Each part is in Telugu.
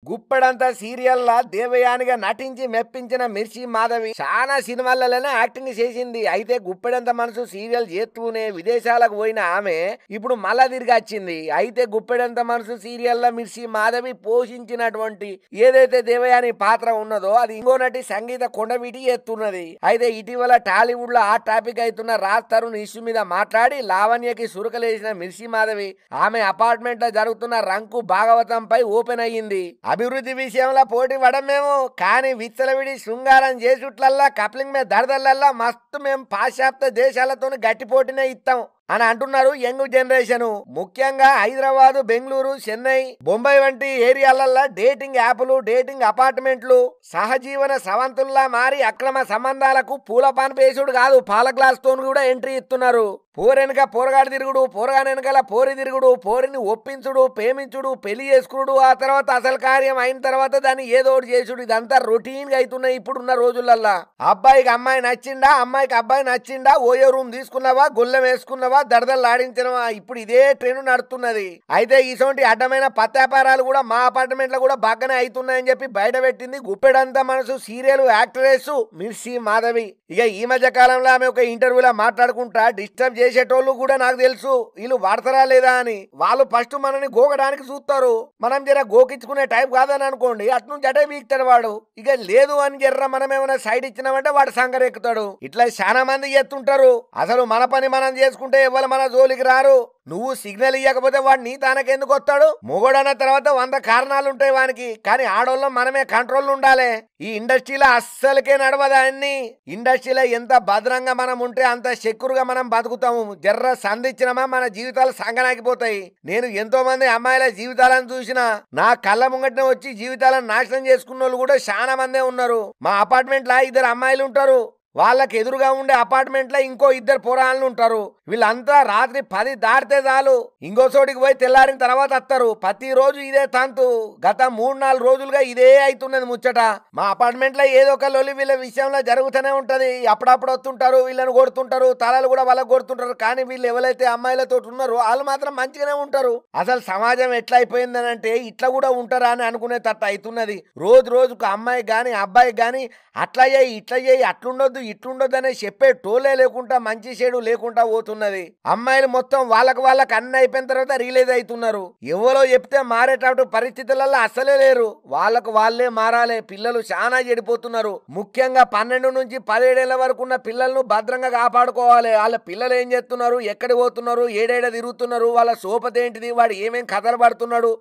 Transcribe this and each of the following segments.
గుప్పెడంత సీరియల్లా దేవయానిగా నటించి మెప్పించిన మిర్చి మాధవి చాలా సినిమాలలోనే యాక్టింగ్ చేసింది. అయితే గుప్పెడంత మనసు సీరియల్ చేస్తూనే విదేశాలకు పోయిన ఆమె ఇప్పుడు మళ్ళా తిరిగి వచ్చింది. అయితే గుప్పెడంత మనసు సీరియల్లో మిర్చి మాధవి పోషించినటువంటి ఏదైతే దేవయాని పాత్ర ఉన్నదో అది ఇంకో నటి సంగీత కొండవీటి ఎత్తున్నది. అయితే ఇటీవల టాలీవుడ్ లో ఆ టాపిక్ అవుతున్న రాజ్ తరుణ్ ఇష్యూ మీద మాట్లాడి లావణ్యకి సురకలేసిన మిర్చి మాధవి ఆమె అపార్ట్మెంట్ లో జరుగుతున్న రంకు భాగవతం పై ఓపెన్ అయ్యింది. అభివృద్ధి విషయంలో పోటీ పడమేమో కానీ విచ్చలవిడి శృంగారం చేసుట్లల్లా కప్లింగ్ మీద దడదల్లల్లా మస్తు మేము పాశ్చాత్య దేశాలతో గట్టి పోటీనే ఇస్తాం అని అంటున్నారు యంగ్ జనరేషన్. ముఖ్యంగా హైదరాబాద్, బెంగళూరు, చెన్నై, బొంబాయి వంటి ఏరియాలల్లో డేటింగ్ యాప్లు, డేటింగ్ అపార్ట్మెంట్లు సహజీవన సవంతుల్లా మారి అక్రమ సంబంధాలకు పూలపాన్ పేసుడు కాదు పాల గ్లాస్ తో కూడా ఎంట్రీ ఇస్తున్నారు. పోరెనక పోరగాడు తిరుగుడు, పోరగానెనకల పోరి తిరుగుడు, పోరిని ఒప్పించుడు, ప్రేమించుడు, పెళ్లి చేసుకుడు, ఆ తర్వాత అసలు కార్యం అయిన తర్వాత దాన్ని ఏదో ఒకటి చేసుడు, ఇదంతా రొటీన్ గా అవుతున్నాయి ఇప్పుడున్న రోజులల్లా. అబ్బాయికి అమ్మాయి నచ్చిందా, అమ్మాయికి అబ్బాయి నచ్చిందా, ఓయో రూమ్ తీసుకున్నావా, గొల్లెం వేసుకున్నావా, దడదల్లాడించడమా, ఇప్పుడు ఇదే ట్రెండ్ నడుతున్నది. అయితే ఇటువంటి అడ్డమైన పత్యాపారాలు కూడా మా అపార్ట్మెంట్ లో కూడా బాగానే అవుతున్నాయని చెప్పి బయట పెట్టింది గుప్పెడంత మనసు సీరియల్ యాక్ట్రెస్ మిర్చి మాధవి. ఇక ఈ మధ్య కాలంలో ఆమె ఒక ఇంటర్వ్యూలో మాట్లాడుకుంటా డిస్టర్బ్ చేసేటోళ్ళు కూడా నాకు తెలుసు వీళ్ళు వాడతారా లేదా అని. వాళ్ళు ఫస్ట్ మనని గోకడానికి చూస్తారు, మనం జర గోకించుకునే టైప్ కాదని అనుకోండి అట్నుంచి అటే వీక్తాడు వాడు. ఇక లేదు అని జర్ర మనం ఏమైనా సైడ్ ఇచ్చినామంటే వాడు సంగరెక్కుతాడు. ఇట్లా చాలా మంది ఎత్తుంటారు. అసలు మన పని మనం చేసుకుంటే ఎవరు మన జోలికి రారు. నువ్వు సిగ్నల్ ఇవ్వకపోతే వాడు నీ తానకెందుకు వస్తాడు? మొగోడన్న తర్వాత 100 కారణాలు ఉంటాయి వానికి, కానీ ఆడోళ్ళం మనమే కంట్రోల్ ఉండాలి. ఈ ఇండస్ట్రీలో అస్సలకే నడవదా అన్ని. ఇండస్ట్రీలో ఎంత భద్రంగా మనం ఉంటే అంత సెక్యూర్ గా మనం బతుకుతాము. జర్ర సంధించినమా మన జీవితాలు సంగనాకిపోతాయి. నేను ఎంతో మంది అమ్మాయిల జీవితాలను చూసిన నా కళ్ళ ముంగటనే వచ్చి జీవితాలను నాశనం చేసుకున్న వాళ్ళు కూడా చాలా మందే ఉన్నారు. మా అపార్ట్మెంట్ లా 2 అమ్మాయిలు ఉంటారు. వాళ్ళకి ఎదురుగా ఉండే అపార్ట్మెంట్ లో ఇంకో 2 పోరాళ్ళు ఉంటారు. వీళ్ళంతా రాత్రి 10 దాటితే చాలు ఇంకో చోటికి పోయి తెల్లారిన తర్వాత వస్తారు. ప్రతిరోజు ఇదే తంతు. గత 3-4 రోజులుగా ఇదే అవుతున్నది ముచ్చట. మా అపార్ట్మెంట్ లో ఏదో ఒక లొలి వీళ్ళ విషయంలో జరుగుతూనే ఉంటది. అప్పుడప్పుడు వస్తుంటారు, వీళ్ళని కొడుతుంటారు, తలలు కూడా వాళ్ళకి కొడుతుంటారు. కానీ వీళ్ళు ఎవరైతే అమ్మాయిలతో ఉన్నారో వాళ్ళు మాత్రం మంచిగానే ఉంటారు. అసలు సమాజం ఎట్లా అయిపోయిందని అంటే ఇట్లా కూడా ఉంటారా అని అనుకునే తట్టు అవుతున్నది. రోజు రోజుకు అమ్మాయి గాని అబ్బాయి గాని అట్లా చేయి ఇట్లా చేయి అట్లుండొద్దు ఇట్లుండొద్దు అనే చెప్పే టోలే లేకుండా మంచి చెడు లేకుండా పోతున్నది. అమ్మాయిలు మొత్తం వాళ్ళకు అన్ని అయిపోయిన తర్వాత రిలీజ్ అవుతున్నారు. ఎవరో చెప్తే మారేటట్టు పరిస్థితులలో అసలే లేరు. వాళ్ళకు వాళ్ళే మారాలి. పిల్లలు చాలా చెడిపోతున్నారు. ముఖ్యంగా 12 నుంచి 17 ఏళ్ల వరకు ఉన్న పిల్లలను భద్రంగా కాపాడుకోవాలి. వాళ్ళ పిల్లలు ఏం చేస్తున్నారు, ఎక్కడి పోతున్నారు, ఏడేడ తిరుగుతున్నారు, వాళ్ళ సోపత ఏంటిది, వాడు ఏమేం కథలు పడుతున్నాడు.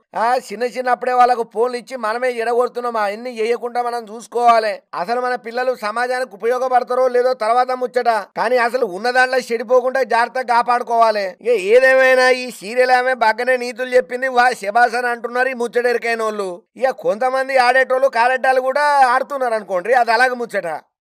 చిన్నప్పుడే వాళ్ళకు ఫోన్లు ఇచ్చి మనమే ఎడగొడుతున్నాం. అవన్నీ చేయకుండా మనం చూసుకోవాలి. అసలు మన పిల్లలు సమాజానికి ఉపయోగపడతారో లేదో తర్వాత ముచ్చట, కానీ అసలు ఉన్న దాంట్లో చెడిపోకుండా జాగ్రత్తగా కాపాడుకోవాలి. ఇక ఏదేమైనా ఈ సీరియల్ ఆమె బాగానే నీతులు చెప్పింది. శబాస్ అని అంటున్నారు ఈ ముచ్చటెరికైన వాళ్ళు. ఇక కొంతమంది ఆడేటోళ్ళు కారెట్టాలు కూడా ఆడుతున్నారు అనుకోండి, అది అలాగే ముచ్చట.